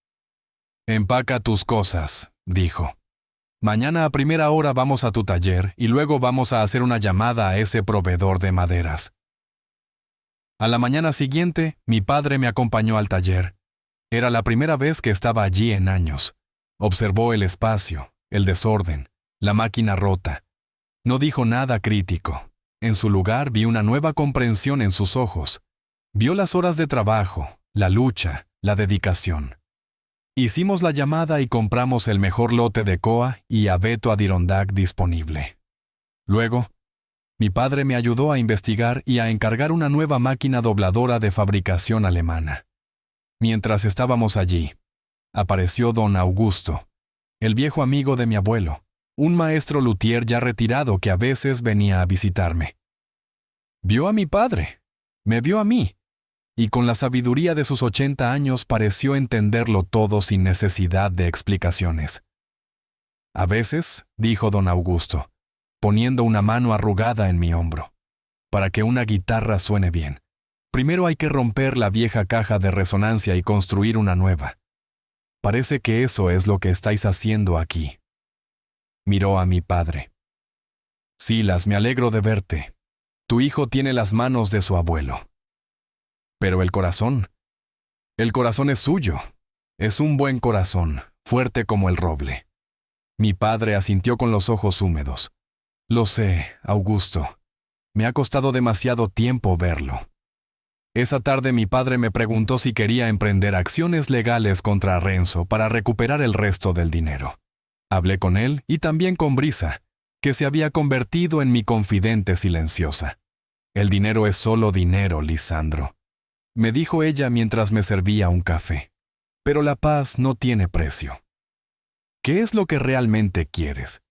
«Empaca tus cosas», dijo. «Mañana a primera hora vamos a tu taller y luego vamos a hacer una llamada a ese proveedor de maderas». A la mañana siguiente, mi padre me acompañó al taller. Era la primera vez que estaba allí en años. Observó el espacio, el desorden, la máquina rota. No dijo nada crítico. En su lugar vi una nueva comprensión en sus ojos. Vio las horas de trabajo, la lucha, la dedicación. Hicimos la llamada y compramos el mejor lote de Coa y abeto adirondack disponible. Luego, mi padre me ayudó a investigar y a encargar una nueva máquina dobladora de fabricación alemana. Mientras estábamos allí, apareció don Augusto, el viejo amigo de mi abuelo, un maestro luthier ya retirado que a veces venía a visitarme. Vio a mi padre, me vio a mí, y con la sabiduría de sus 80 años pareció entenderlo todo sin necesidad de explicaciones. A veces, dijo don Augusto, poniendo una mano arrugada en mi hombro, para que una guitarra suene bien, primero hay que romper la vieja caja de resonancia y construir una nueva. Parece que eso es lo que estáis haciendo aquí. Miró a mi padre. Silas, me alegro de verte. Tu hijo tiene las manos de su abuelo. Pero el corazón es suyo. Es un buen corazón, fuerte como el roble. Mi padre asintió con los ojos húmedos. Lo sé, Augusto. Me ha costado demasiado tiempo verlo. Esa tarde mi padre me preguntó si quería emprender acciones legales contra Renzo para recuperar el resto del dinero. Hablé con él y también con Brisa, que se había convertido en mi confidente silenciosa. El dinero es solo dinero, Lisandro, me dijo ella mientras me servía un café. Pero la paz no tiene precio. ¿Qué es lo que realmente quieres?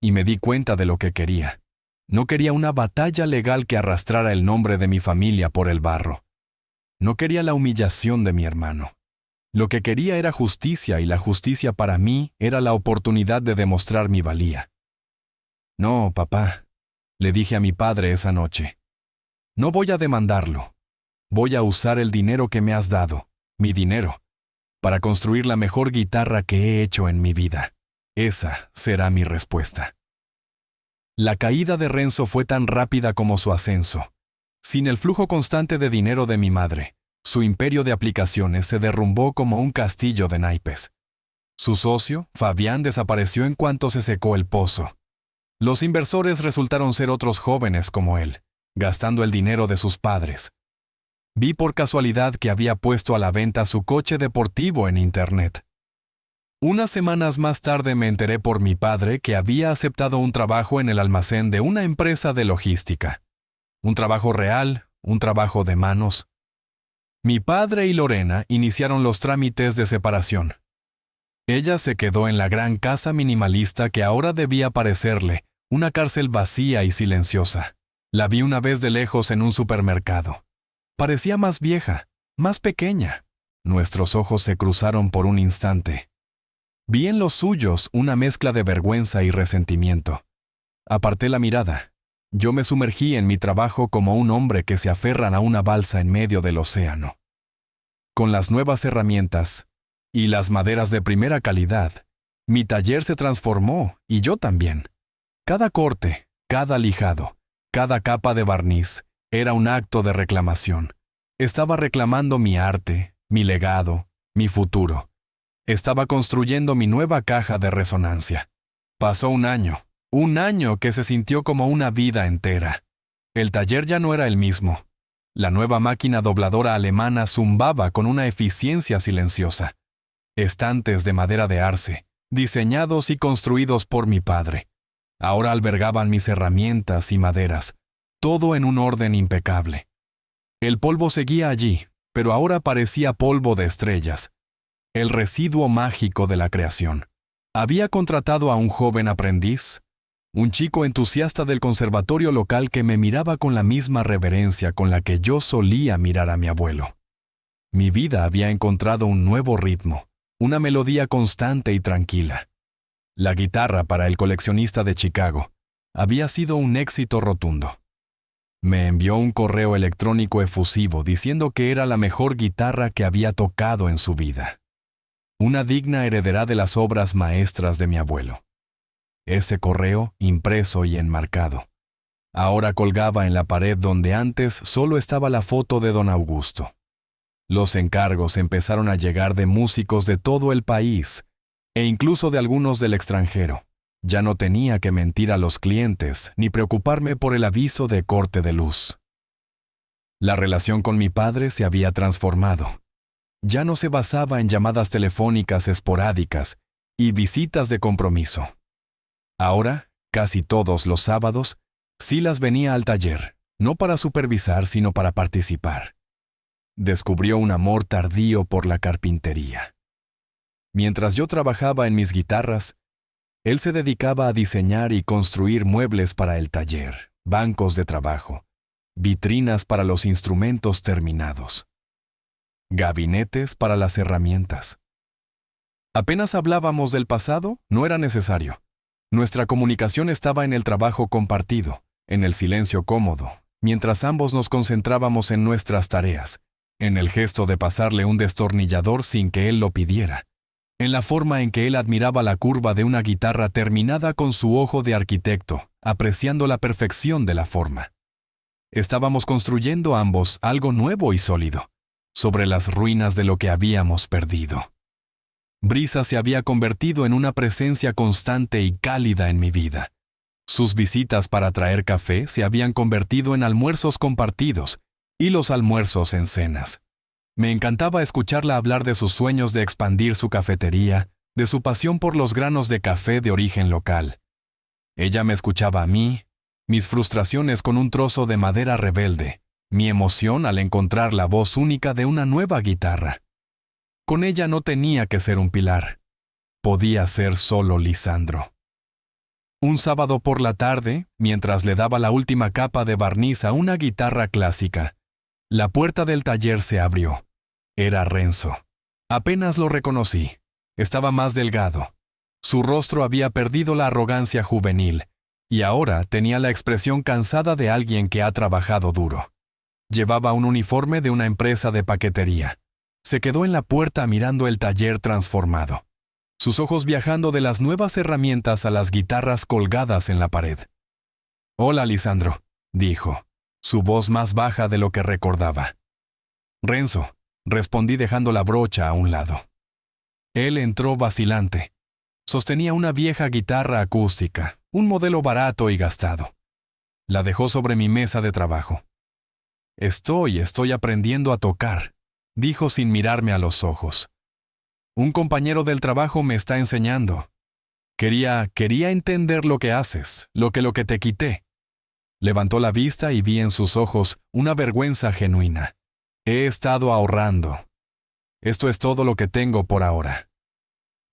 Y me di cuenta de lo que quería. No quería una batalla legal que arrastrara el nombre de mi familia por el barro. No quería la humillación de mi hermano. Lo que quería era justicia y la justicia para mí era la oportunidad de demostrar mi valía. No, papá, le dije a mi padre esa noche. No voy a demandarlo. Voy a usar el dinero que me has dado, mi dinero, para construir la mejor guitarra que he hecho en mi vida. Esa será mi respuesta. La caída de Renzo fue tan rápida como su ascenso. Sin el flujo constante de dinero de mi madre, su imperio de aplicaciones se derrumbó como un castillo de naipes. Su socio, Fabián, desapareció en cuanto se secó el pozo. Los inversores resultaron ser otros jóvenes como él, gastando el dinero de sus padres. Vi por casualidad que había puesto a la venta su coche deportivo en Internet. Unas semanas más tarde me enteré por mi padre que había aceptado un trabajo en el almacén de una empresa de logística. Un trabajo real, un trabajo de manos. Mi padre y Lorena iniciaron los trámites de separación. Ella se quedó en la gran casa minimalista que ahora debía parecerle una cárcel vacía y silenciosa. La vi una vez de lejos en un supermercado. Parecía más vieja, más pequeña. Nuestros ojos se cruzaron por un instante. Vi en los suyos una mezcla de vergüenza y resentimiento. Aparté la mirada. Yo me sumergí en mi trabajo como un hombre que se aferra a una balsa en medio del océano. Con las nuevas herramientas y las maderas de primera calidad, mi taller se transformó y yo también. Cada corte, cada lijado, cada capa de barniz era un acto de reclamación. Estaba reclamando mi arte, mi legado, mi futuro. Estaba construyendo mi nueva caja de resonancia. Pasó un año que se sintió como una vida entera. El taller ya no era el mismo. La nueva máquina dobladora alemana zumbaba con una eficiencia silenciosa. Estantes de madera de arce, diseñados y construidos por mi padre. Ahora albergaban mis herramientas y maderas, todo en un orden impecable. El polvo seguía allí, pero ahora parecía polvo de estrellas. El residuo mágico de la creación. Había contratado a un joven aprendiz, un chico entusiasta del conservatorio local que me miraba con la misma reverencia con la que yo solía mirar a mi abuelo. Mi vida había encontrado un nuevo ritmo, una melodía constante y tranquila. La guitarra para el coleccionista de Chicago había sido un éxito rotundo. Me envió un correo electrónico efusivo diciendo que era la mejor guitarra que había tocado en su vida. Una digna heredera de las obras maestras de mi abuelo. Ese correo, impreso y enmarcado, ahora colgaba en la pared donde antes solo estaba la foto de don Augusto. Los encargos empezaron a llegar de músicos de todo el país, e incluso de algunos del extranjero. Ya no tenía que mentir a los clientes ni preocuparme por el aviso de corte de luz. La relación con mi padre se había transformado. Ya no se basaba en llamadas telefónicas esporádicas y visitas de compromiso. Ahora, casi todos los sábados, Silas venía al taller, no para supervisar, sino para participar. Descubrió un amor tardío por la carpintería. Mientras yo trabajaba en mis guitarras, él se dedicaba a diseñar y construir muebles para el taller, bancos de trabajo, vitrinas para los instrumentos terminados, gabinetes para las herramientas. Apenas hablábamos del pasado, no era necesario. Nuestra comunicación estaba en el trabajo compartido, en el silencio cómodo, mientras ambos nos concentrábamos en nuestras tareas, en el gesto de pasarle un destornillador sin que él lo pidiera, en la forma en que él admiraba la curva de una guitarra terminada con su ojo de arquitecto, apreciando la perfección de la forma. Estábamos construyendo ambos algo nuevo y sólido, sobre las ruinas de lo que habíamos perdido. Brisa se había convertido en una presencia constante y cálida en mi vida. Sus visitas para traer café se habían convertido en almuerzos compartidos y los almuerzos en cenas. Me encantaba escucharla hablar de sus sueños de expandir su cafetería, de su pasión por los granos de café de origen local. Ella me escuchaba a mí, mis frustraciones con un trozo de madera rebelde, mi emoción al encontrar la voz única de una nueva guitarra. Con ella no tenía que ser un pilar. Podía ser solo Lisandro. Un sábado por la tarde, mientras le daba la última capa de barniz a una guitarra clásica, la puerta del taller se abrió. Era Renzo. Apenas lo reconocí. Estaba más delgado. Su rostro había perdido la arrogancia juvenil, y ahora tenía la expresión cansada de alguien que ha trabajado duro. Llevaba un uniforme de una empresa de paquetería. Se quedó en la puerta mirando el taller transformado, sus ojos viajando de las nuevas herramientas a las guitarras colgadas en la pared. «Hola, Lisandro», dijo, su voz más baja de lo que recordaba. «Renzo», respondí dejando la brocha a un lado. Él entró vacilante. Sostenía una vieja guitarra acústica, un modelo barato y gastado. La dejó sobre mi mesa de trabajo. Estoy aprendiendo a tocar», dijo sin mirarme a los ojos. «Un compañero del trabajo me está enseñando. Quería entender lo que haces, lo que te quité». Levantó la vista y vi en sus ojos una vergüenza genuina. «He estado ahorrando. Esto es todo lo que tengo por ahora».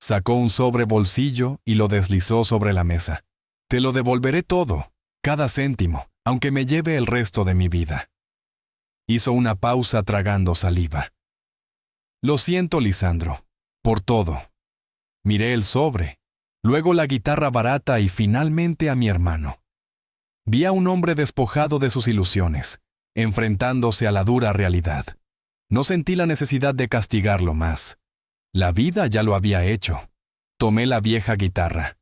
Sacó un sobre bolsillo y lo deslizó sobre la mesa. «Te lo devolveré todo, cada céntimo, aunque me lleve el resto de mi vida». Hizo una pausa tragando saliva. «Lo siento, Lisandro, por todo». Miré el sobre, luego la guitarra barata y finalmente a mi hermano. Vi a un hombre despojado de sus ilusiones, enfrentándose a la dura realidad. No sentí la necesidad de castigarlo más. La vida ya lo había hecho. Tomé la vieja guitarra.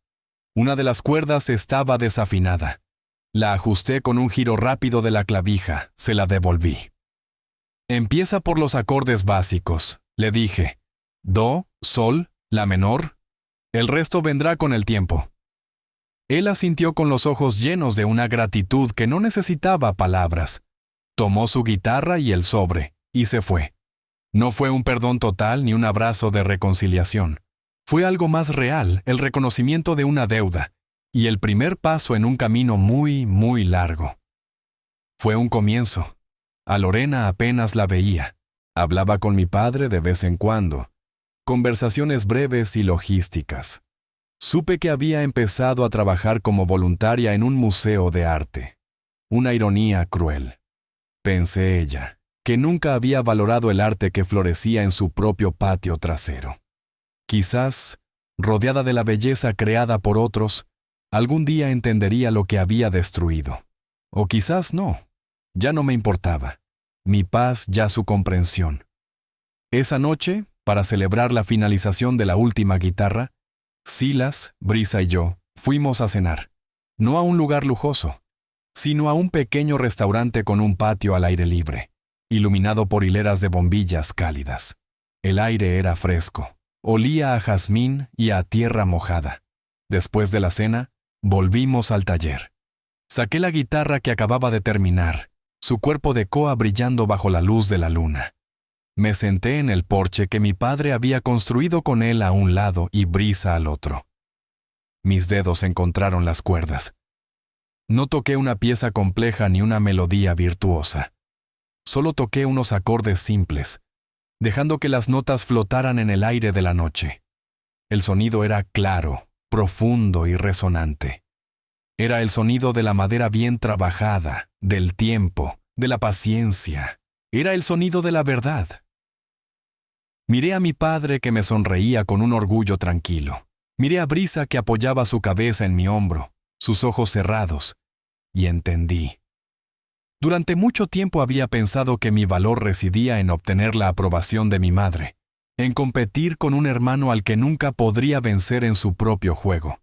Una de las cuerdas estaba desafinada. La ajusté con un giro rápido de la clavija, se la devolví. «Empieza por los acordes básicos», le dije. «Do, sol, la menor. El resto vendrá con el tiempo». Él asintió con los ojos llenos de una gratitud que no necesitaba palabras. Tomó su guitarra y el sobre, y se fue. No fue un perdón total ni un abrazo de reconciliación. Fue algo más real, el reconocimiento de una deuda, y el primer paso en un camino muy, muy largo. Fue un comienzo. A Lorena apenas la veía. Hablaba con mi padre de vez en cuando. Conversaciones breves y logísticas. Supe que había empezado a trabajar como voluntaria en un museo de arte. Una ironía cruel. Pensé ella, que nunca había valorado el arte que florecía en su propio patio trasero. Quizás, rodeada de la belleza creada por otros, algún día entendería lo que había destruido. O quizás no. Ya no me importaba. Mi paz ya su comprensión. Esa noche, para celebrar la finalización de la última guitarra, Silas, Brisa y yo fuimos a cenar. No a un lugar lujoso, sino a un pequeño restaurante con un patio al aire libre, iluminado por hileras de bombillas cálidas. El aire era fresco, olía a jazmín y a tierra mojada. Después de la cena, volvimos al taller. Saqué la guitarra que acababa de terminar, su cuerpo de coa brillando bajo la luz de la luna. Me senté en el porche que mi padre había construido con él a un lado y Brisa al otro. Mis dedos encontraron las cuerdas. No toqué una pieza compleja ni una melodía virtuosa. Solo toqué unos acordes simples, dejando que las notas flotaran en el aire de la noche. El sonido era claro, profundo y resonante. Era el sonido de la madera bien trabajada, del tiempo, de la paciencia. Era el sonido de la verdad. Miré a mi padre que me sonreía con un orgullo tranquilo. Miré a Brisa que apoyaba su cabeza en mi hombro, sus ojos cerrados, y entendí. Durante mucho tiempo había pensado que mi valor residía en obtener la aprobación de mi madre, en competir con un hermano al que nunca podría vencer en su propio juego.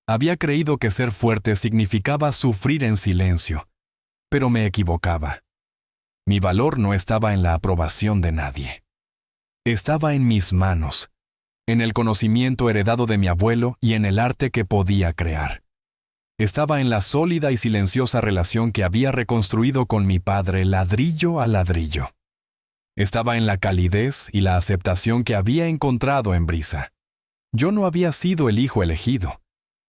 Había creído que ser fuerte significaba sufrir en silencio, pero me equivocaba. Mi valor no estaba en la aprobación de nadie. Estaba en mis manos, en el conocimiento heredado de mi abuelo y en el arte que podía crear. Estaba en la sólida y silenciosa relación que había reconstruido con mi padre ladrillo a ladrillo. Estaba en la calidez y la aceptación que había encontrado en Brisa. Yo no había sido el hijo elegido,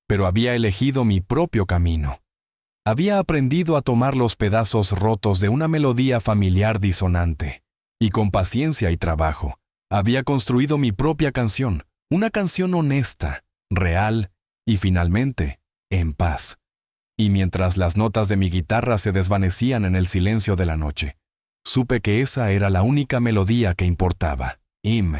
pero había elegido mi propio camino. Había aprendido a tomar los pedazos rotos de una melodía familiar disonante, y con paciencia y trabajo, había construido mi propia canción, una canción honesta, real y finalmente, en paz. Y mientras las notas de mi guitarra se desvanecían en el silencio de la noche, supe que esa era la única melodía que importaba. Im.